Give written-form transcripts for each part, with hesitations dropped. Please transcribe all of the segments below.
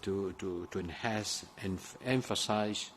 to enhance and emphasize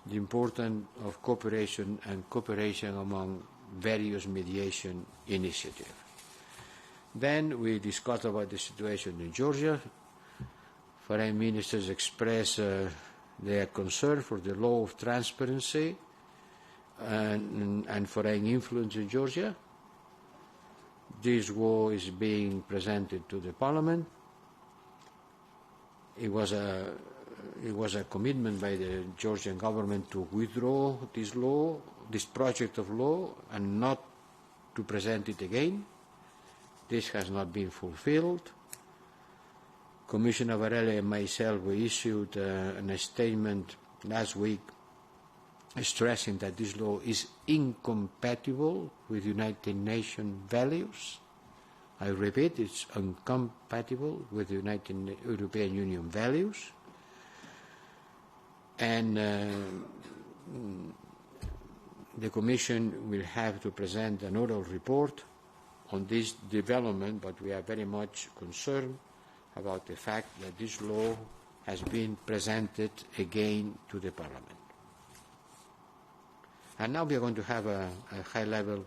the importance of cooperation and cooperation among various mediation initiatives. Then we discussed about the situation in Georgia. Foreign ministers expressed their concern for the law of transparency and foreign influence in Georgia. This law is being presented to the Parliament. It was a commitment by the Georgian government to withdraw this law, this project of law, and not to present it again. This has not been fulfilled. Commissioner Borrell and myself, we issued a statement last week stressing that this law is incompatible with United Nations values. I repeat, it's incompatible with the European Union values. And the Commission will have to present an oral report on this development, but we are very much concerned about the fact that this law has been presented again to the Parliament. And now we are going to have a high-level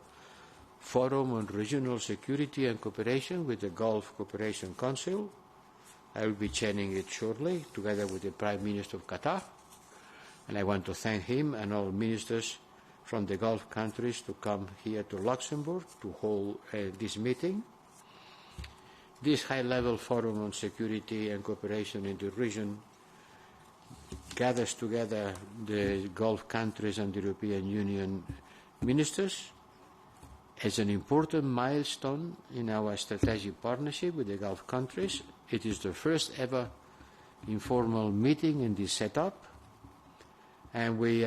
forum on regional security and cooperation with the Gulf Cooperation Council. I will be chairing it shortly, together with the Prime Minister of Qatar. And I want to thank him and all ministers from the Gulf countries to come here to Luxembourg to hold this meeting. This high-level forum on security and cooperation in the region gathers together the Gulf countries and the European Union ministers as an important milestone in our strategic partnership with the Gulf countries. It is the first ever informal meeting in this setup, and we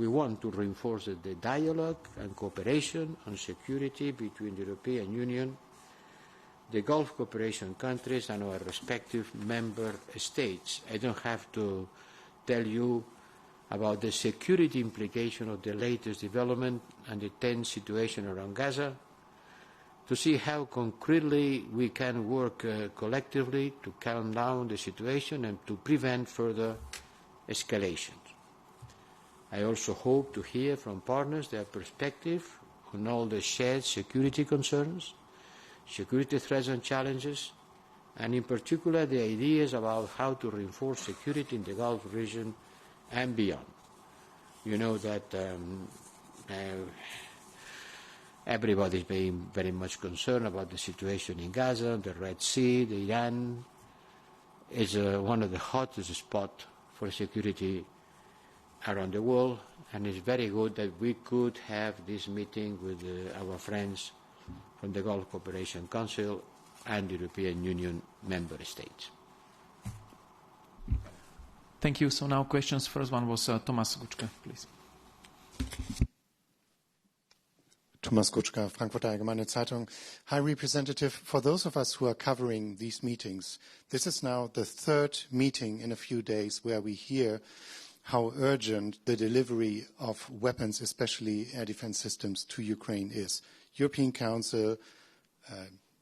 want to reinforce the dialogue and cooperation on security between the European Union, the Gulf cooperation countries, and our respective member states. I don't have to tell you about the security implication of the latest development and the tense situation around Gaza, to see how concretely we can work collectively to calm down the situation and to prevent further escalation. I also hope to hear from partners their perspective on all the shared security concerns, security threats and challenges, and in particular the ideas about how to reinforce security in the Gulf region and beyond. You know that everybody is being very much concerned about the situation in Gaza, the Red Sea, the Iran. Is one of the hottest spots for security around the world, and it's very good that we could have this meeting with our friends from the Gulf Cooperation Council and the European Union member states. Thank you. So now questions. First one was Thomas Guczka, please. Thomas Guczka, Frankfurter Allgemeine Zeitung. High Representative, for those of us who are covering these meetings, this is now the third meeting in a few days where we hear how urgent the delivery of weapons, especially air defense systems, to Ukraine is. European Council,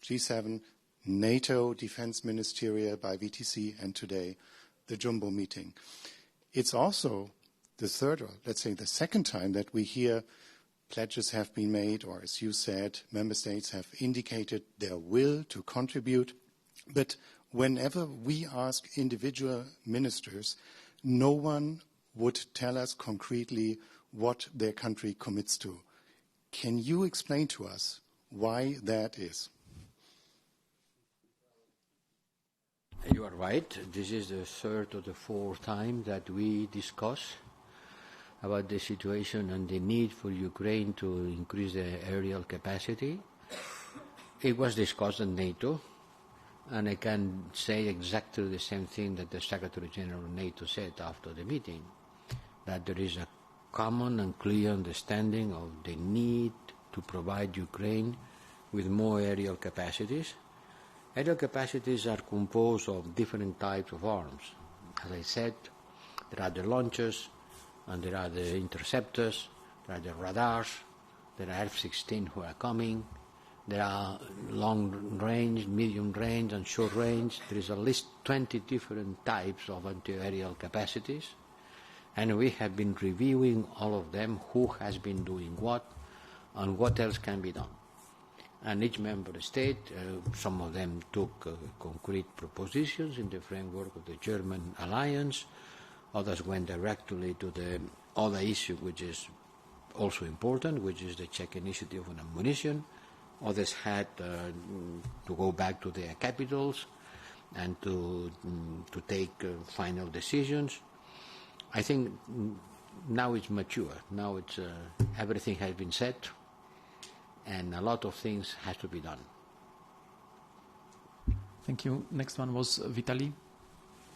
G7, NATO Defense Ministeria by VTC, and today the Jumbo meeting. It's also the third, or let's say the second time that we hear pledges have been made, or as you said, member states have indicated their will to contribute. But whenever we ask individual ministers, no one would tell us concretely what their country commits to. Can you explain to us why that is? You are right. This is the third or the fourth time that we discuss about the situation and the need for Ukraine to increase the aerial capacity. It was discussed in NATO, and I can say exactly the same thing that the Secretary General of NATO said after the meeting, that there is a common and clear understanding of the need to provide Ukraine with more aerial capacities. Aerial capacities are composed of different types of arms. As I said, there are the launchers, and there are the interceptors, there are the radars, there are F-16 who are coming, There are long range, medium range, and short range. There is at least 20 different types of anti-aerial capacities. And we have been reviewing all of them, who has been doing what, and what else can be done. And each member state, some of them took concrete propositions in the framework of the German alliance. Others went directly to the other issue, which is also important, which is the Czech initiative on ammunition. Others had to go back to their capitals and to take final decisions. I think now it's mature. Now it's everything has been said, and a lot of things has to be done. Thank you. Next one was Vitaly,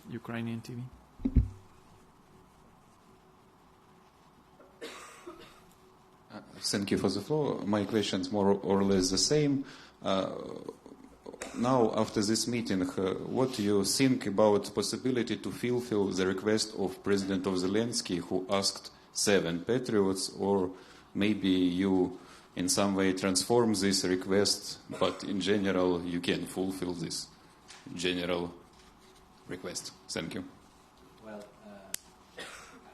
Ukrainian TV. Thank you for the floor. My question is more or less the same. Now, after this meeting, what do you think about the possibility to fulfill the request of President of Zelensky, who asked 7 Patriots, or maybe you in some way transform this request, but in general you can fulfill this general request? Thank you. Well,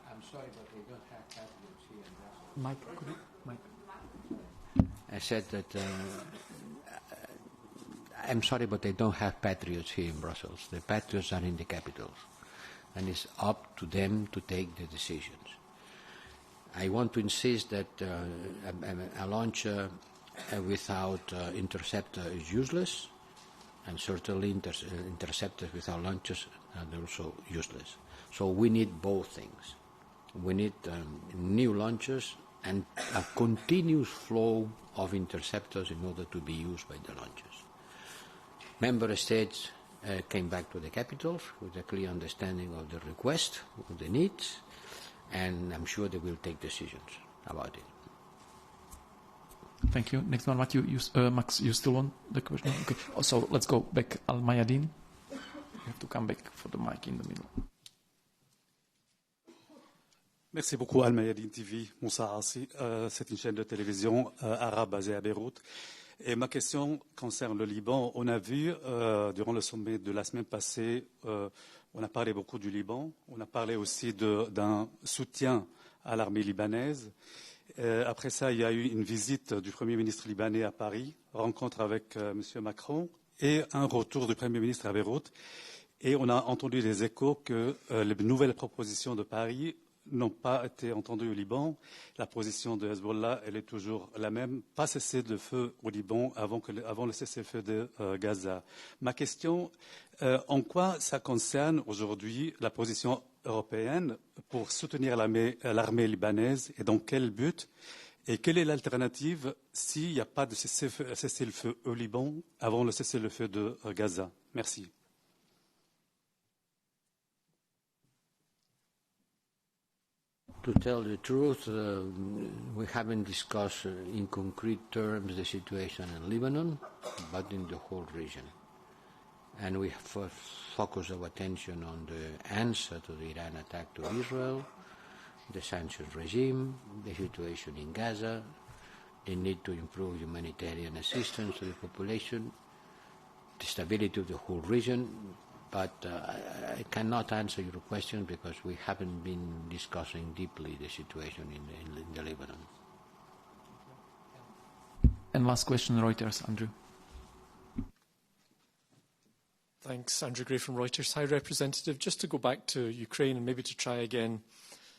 I'm sorry, but we don't have Patriots here in Brussels. Mike. I said that I'm sorry, but they don't have patriots here in Brussels. The patriots are in the capitals, and it's up to them to take the decisions. I want to insist that a launcher without interceptor is useless, and certainly interceptors without launchers are also useless. So we need both things. We need new launchers and a continuous flow of interceptors in order to be used by the launchers. Member states came back to the capitals with a clear understanding of the request, of the needs, and I'm sure they will take decisions about it. Thank you. Next one, Max, you still want the question? Okay. So let's go back. Al Mayadeen. You have to come back for the mic in the middle. Merci beaucoup, Al Mayadeen TV, Moussa Assi. C'est une chaîne de télévision arabe basée à Beyrouth. Et ma question concerne le Liban. On a vu, durant le sommet de la semaine passée, on a parlé beaucoup du Liban. On a parlé aussi d'un soutien à l'armée libanaise. Après ça, il y a eu une visite du Premier ministre libanais à Paris, rencontre avec M. Macron et un retour du Premier ministre à Beyrouth. Et on a entendu des échos que les nouvelles propositions de Paris n'ont pas été entendues au Liban. La position de Hezbollah, elle est toujours la même. Pas cesser le feu au Liban avant le cessez-le-feu de Gaza. Ma question, en quoi ça concerne aujourd'hui la position européenne pour soutenir l'armée libanaise et dans quel but? Et quelle est l'alternative s'il n'y a pas de cessez-le-feu au Liban avant le cessez-le-feu de Gaza? Merci. To tell the truth, we haven't discussed in concrete terms the situation in Lebanon, but in the whole region. And we have focused our attention on the answer to the Iran attack to Israel, the sanctions regime, the situation in Gaza, the need to improve humanitarian assistance to the population, the stability of the whole region. But I cannot answer your question because we haven't been discussing deeply the situation in the Lebanon. And last question, Reuters, Andrew. Thanks, Andrew Gray from Reuters. High Representative, just to go back to Ukraine and maybe to try again,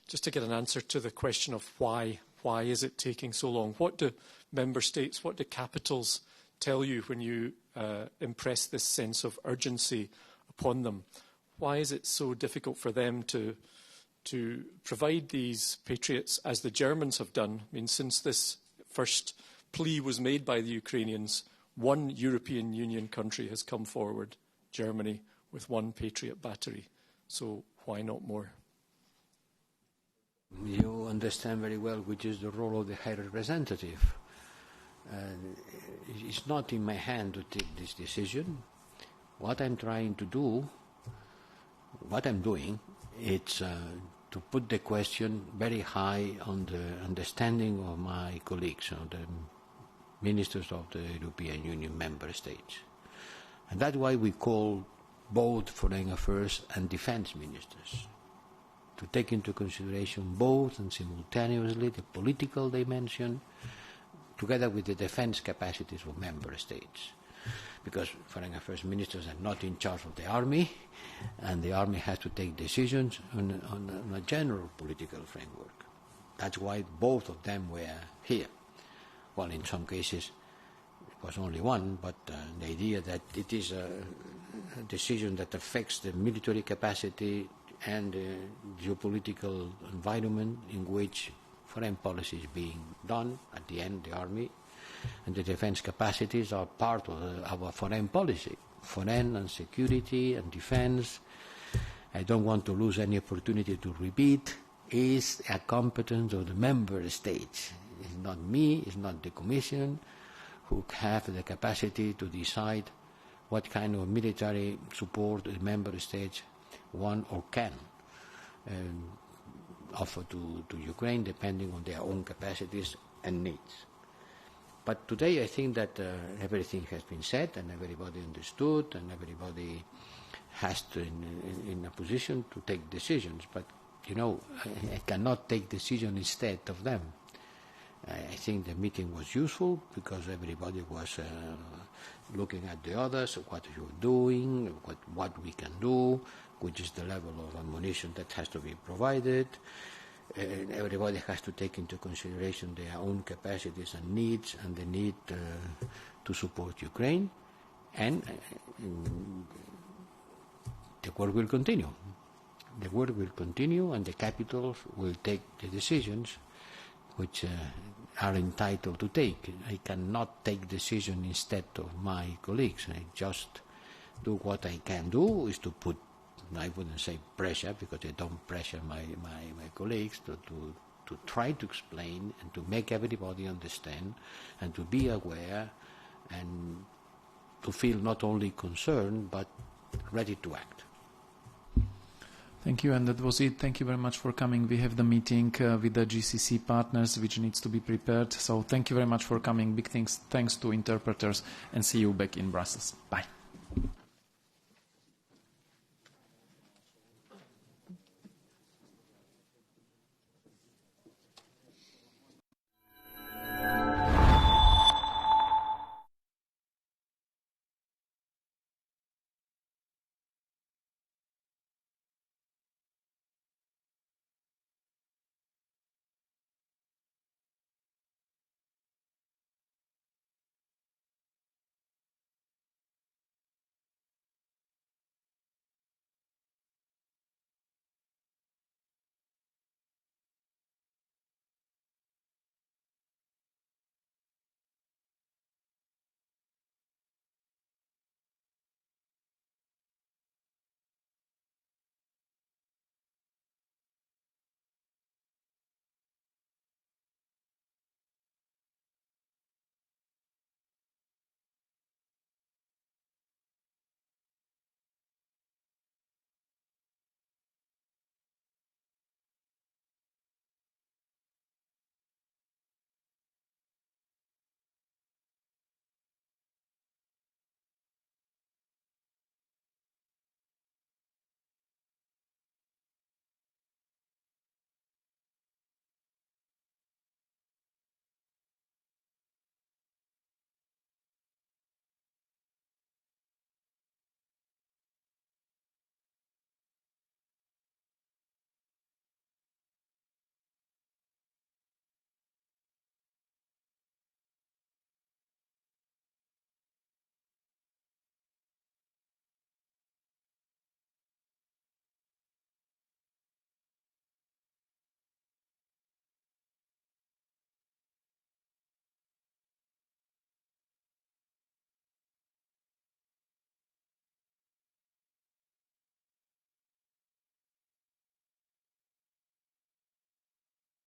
just to get an answer to the question of why. Why is it taking so long? What do member states, what do capitals tell you when you impress this sense of urgency upon them? Why is it so difficult for them to provide these Patriots as the Germans have done? I mean, since this first plea was made by the Ukrainians, one European Union country has come forward, Germany, with one Patriot battery. So why not more? You understand very well which is the role of the High Representative. It's not in my hand to take this decision. What I'm trying to do, what I'm doing, it's to put the question very high on the understanding of my colleagues, on the ministers of the European Union member states. And that's why we call both foreign affairs and defense ministers to take into consideration both and simultaneously the political dimension together with the defense capacities of member states. Because foreign affairs ministers are not in charge of the army, and the army has to take decisions on a general political framework. That's why both of them were here. Well, in some cases it was only one, but the idea that it is a decision that affects the military capacity and the geopolitical environment in which foreign policy is being done, at the end the army, and the defense capacities are part of our foreign policy. Foreign and security and defense, I don't want to lose any opportunity to repeat, is a competence of the member states. It's not me, it's not the Commission who have the capacity to decide what kind of military support the member states want or can offer to Ukraine, depending on their own capacities and needs. But today I think that everything has been said and everybody understood and everybody has to in a position to take decisions. But, you know, I cannot take decisions instead of them. I think the meeting was useful because everybody was looking at the others, what you're doing, what we can do, which is the level of ammunition that has to be provided. Everybody has to take into consideration their own capacities and needs and the need to support Ukraine. And the work will continue. The work will continue and the capitals will take the decisions which are entitled to take. I cannot take decisions instead of my colleagues. I just do what I can do is to put, I wouldn't say pressure because I don't pressure my colleagues to try to explain and to make everybody understand and to be aware and to feel not only concerned but ready to act. Thank you, and that was it. Thank you very much for coming. We have the meeting with the GCC partners, which needs to be prepared. So thank you very much for coming. Big thanks to interpreters, and see you back in Brussels. Bye.